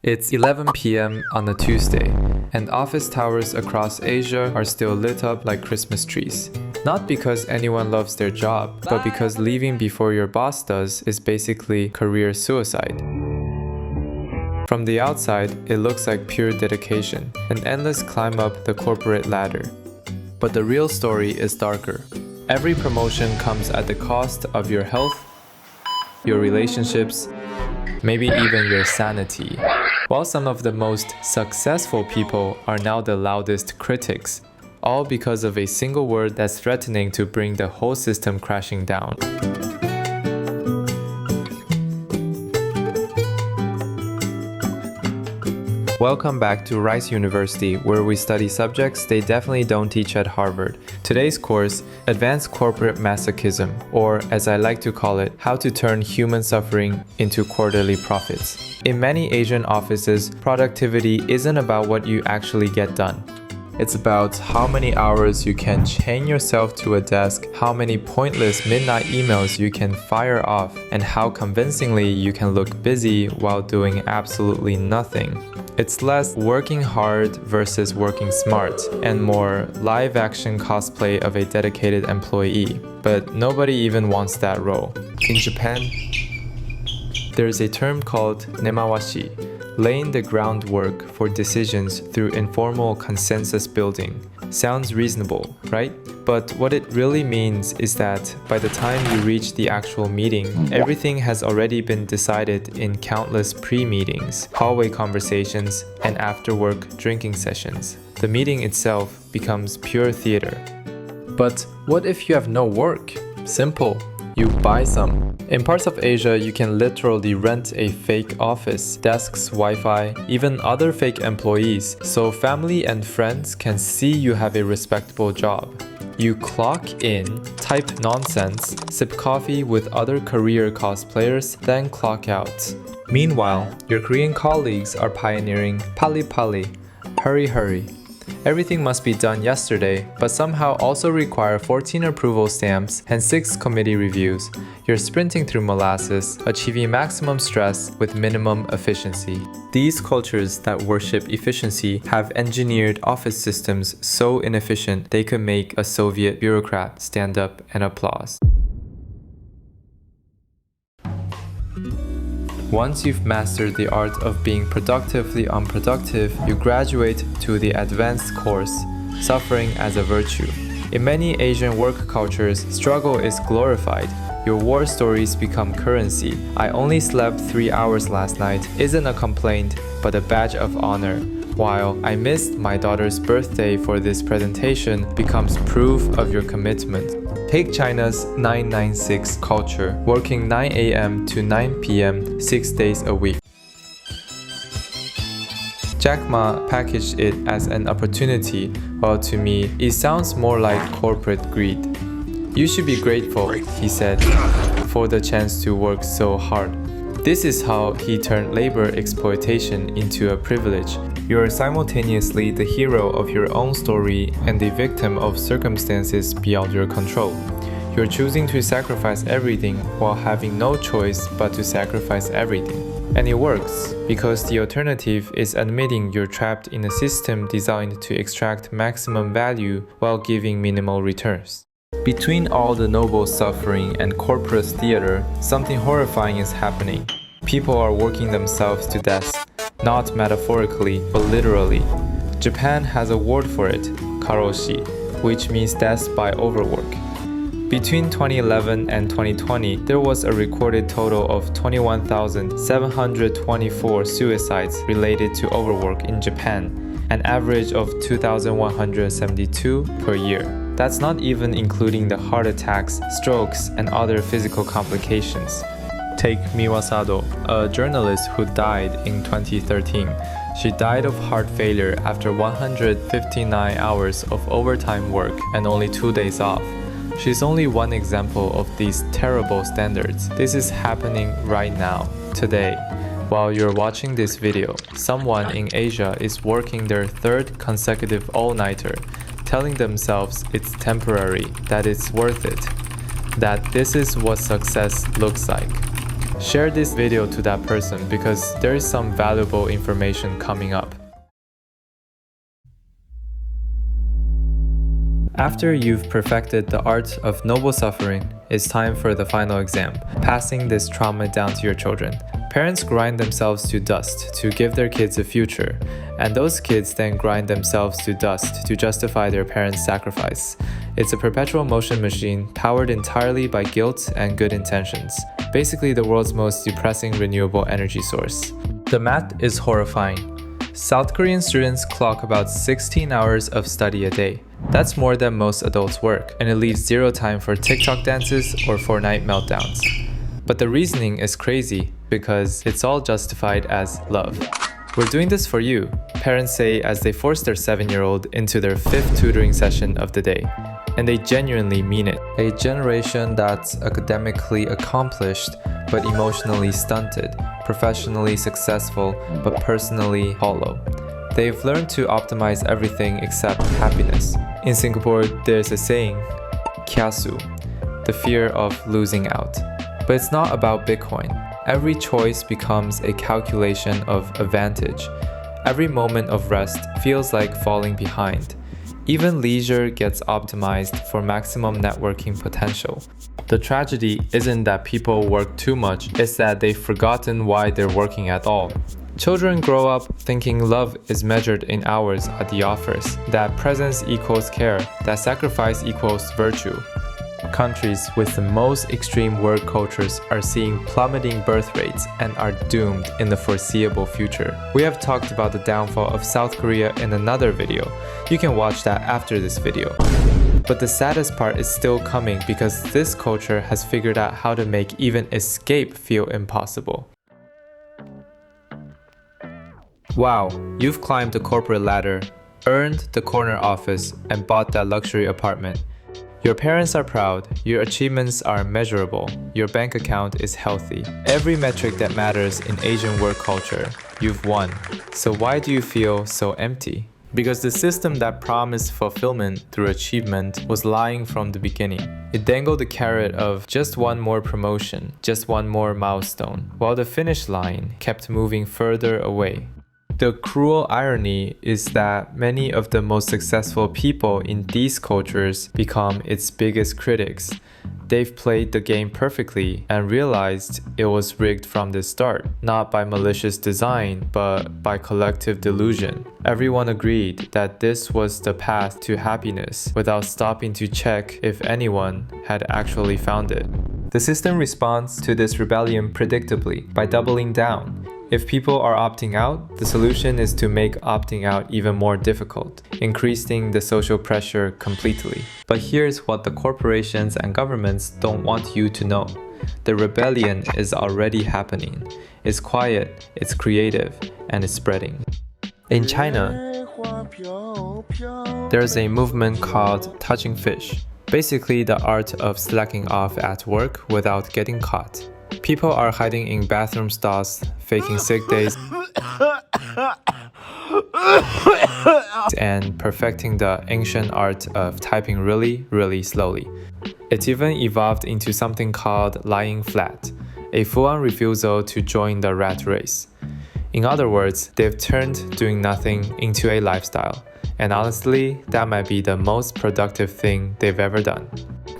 It's 11 p.m. on a Tuesday, and office towers across Asia are still lit up like Christmas trees. Not because anyone loves their job, but because leaving before your boss does is basically career suicide. From the outside, it looks like pure dedication, an endless climb up the corporate ladder. But the real story is darker. Every promotion comes at the cost of your health, your relationships, maybe even your sanity. While some of the most successful people are now the loudest critics, all because of a single word that's threatening to bring the whole system crashing down. Welcome back to Rice University, where we study subjects they definitely don't teach at Harvard. Today's course, Advanced Corporate Masochism, or as I like to call it, How to Turn Human Suffering into Quarterly Profits. In many Asian offices, productivity isn't about what you actually get done. It's about how many hours you can chain yourself to a desk, how many pointless midnight emails you can fire off, and how convincingly you can look busy while doing absolutely nothing. It's less working hard versus working smart, and more live-action cosplay of a dedicated employee. But nobody even wants that role. In Japan, there's a term called nemawashi, laying the groundwork for decisions through informal consensus building. Sounds reasonable, right? But what it really means is that by the time you reach the actual meeting, everything has already been decided in countless pre-meetings, hallway conversations, and after-work drinking sessions. The meeting itself becomes pure theater. But what if you have no work? Simple. You buy some. In parts of Asia, you can literally rent a fake office, desks, Wi-Fi, even other fake employees, so family and friends can see you have a respectable job. You clock in, type nonsense, sip coffee with other career cosplayers, then clock out. Meanwhile, your Korean colleagues are pioneering pali, hurry. Everything must be done yesterday, but somehow also require 14 approval stamps and 6 committee reviews. You're sprinting through molasses, achieving maximum stress with minimum efficiency. These cultures that worship efficiency have engineered office systems so inefficient they could make a Soviet bureaucrat stand up and applause. Once you've mastered the art of being productively unproductive, you graduate to the advanced course, suffering as a virtue. In many Asian work cultures, struggle is glorified. Your war stories become currency. I only slept 3 hours last night isn't a complaint, but a badge of honor. While I missed my daughter's birthday for this presentation becomes proof of your commitment. Take China's 996 culture, working 9 a.m. to 9 p.m. 6 days a week. Jack Ma packaged it as an opportunity, while to me, it sounds more like corporate greed. You should be grateful, he said, for the chance to work so hard. This is how he turned labor exploitation into a privilege. You are simultaneously the hero of your own story and the victim of circumstances beyond your control. You are choosing to sacrifice everything while having no choice but to sacrifice everything. And it works, because the alternative is admitting you're trapped in a system designed to extract maximum value while giving minimal returns. Between all the noble suffering and corporate theater, something horrifying is happening. People are working themselves to death, not metaphorically, but literally. Japan has a word for it, Karoshi, which means death by overwork. Between 2011 and 2020, there was a recorded total of 21,724 suicides related to overwork in Japan, an average of 2,172 per year. That's not even including the heart attacks, strokes, and other physical complications. Take Miwasado, a journalist who died in 2013. She died of heart failure after 159 hours of overtime work and only 2 days off. She's only one example of these terrible standards. This is happening right now, today. While you're watching this video, someone in Asia is working their 3rd consecutive all-nighter, telling themselves it's temporary, that it's worth it, that this is what success looks like. Share this video to that person because there is some valuable information coming up. After you've perfected the art of noble suffering, it's time for the final exam, passing this trauma down to your children. Parents grind themselves to dust to give their kids a future, and those kids then grind themselves to dust to justify their parents' sacrifice. It's a perpetual motion machine powered entirely by guilt and good intentions. Basically the world's most depressing renewable energy source. The math is horrifying. South Korean students clock about 16 hours of study a day. That's more than most adults work, and it leaves zero time for TikTok dances or Fortnite meltdowns. But the reasoning is crazy because it's all justified as love. We're doing this for you, parents say as they force their 7-year-old into their 5th tutoring session of the day. And they genuinely mean it. A generation that's academically accomplished but emotionally stunted, professionally successful but personally hollow. They've learned to optimize everything except happiness. In Singapore, there's a saying, kiasu, the fear of losing out. But it's not about Bitcoin. Every choice becomes a calculation of advantage. Every moment of rest feels like falling behind. Even leisure gets optimized for maximum networking potential. The tragedy isn't that people work too much, it's that they've forgotten why they're working at all. Children grow up thinking love is measured in hours at the office, that presence equals care, that sacrifice equals virtue. Countries with the most extreme work cultures are seeing plummeting birth rates and are doomed in the foreseeable future. We have talked about the downfall of South Korea in another video. You can watch that after this video. But the saddest part is still coming because this culture has figured out how to make even escape feel impossible. Wow, you've climbed the corporate ladder, earned the corner office, and bought that luxury apartment. Your parents are proud, your achievements are measurable, your bank account is healthy. Every metric that matters in Asian work culture, you've won. So why do you feel so empty? Because the system that promised fulfillment through achievement was lying from the beginning. It dangled the carrot of just one more promotion, just one more milestone, while the finish line kept moving further away. The cruel irony is that many of the most successful people in these cultures become its biggest critics. They've played the game perfectly and realized it was rigged from the start, not by malicious design, but by collective delusion. Everyone agreed that this was the path to happiness without stopping to check if anyone had actually found it. The system responds to this rebellion predictably by doubling down. If people are opting out, the solution is to make opting out even more difficult, increasing the social pressure completely. But here's what the corporations and governments don't want you to know. The rebellion is already happening. It's quiet, it's creative, and it's spreading. In China, there's a movement called touching fish. Basically the art of slacking off at work without getting caught. People are hiding in bathroom stalls, faking sick days, and perfecting the ancient art of typing really, really slowly. It even evolved into something called lying flat, a full-on refusal to join the rat race. In other words, they've turned doing nothing into a lifestyle. And honestly, that might be the most productive thing they've ever done.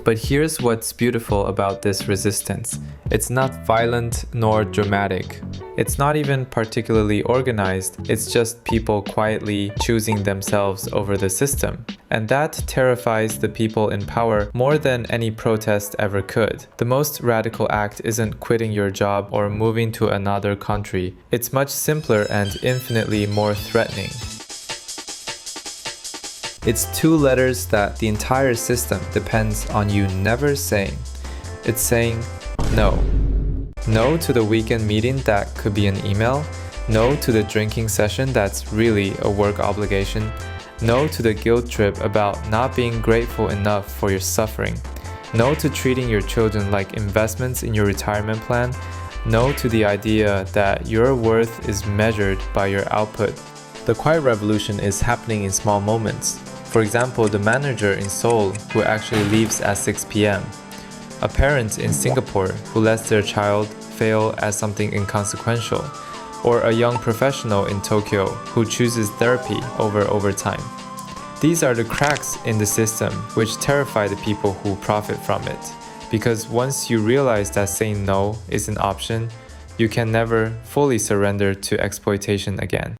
But here's what's beautiful about this resistance. It's not violent nor dramatic. It's not even particularly organized. It's just people quietly choosing themselves over the system. And that terrifies the people in power more than any protest ever could. The most radical act isn't quitting your job or moving to another country. It's much simpler and infinitely more threatening. It's two letters that the entire system depends on you never saying. It's saying no. No to the weekend meeting that could be an email. No to the drinking session that's really a work obligation. No to the guilt trip about not being grateful enough for your suffering. No to treating your children like investments in your retirement plan. No to the idea that your worth is measured by your output. The quiet revolution is happening in small moments. For example, the manager in Seoul who actually leaves at 6 p.m. A parent in Singapore who lets their child fail as something inconsequential, or a young professional in Tokyo who chooses therapy over overtime. These are the cracks in the system which terrify the people who profit from it, because once you realize that saying no is an option, you can never fully surrender to exploitation again.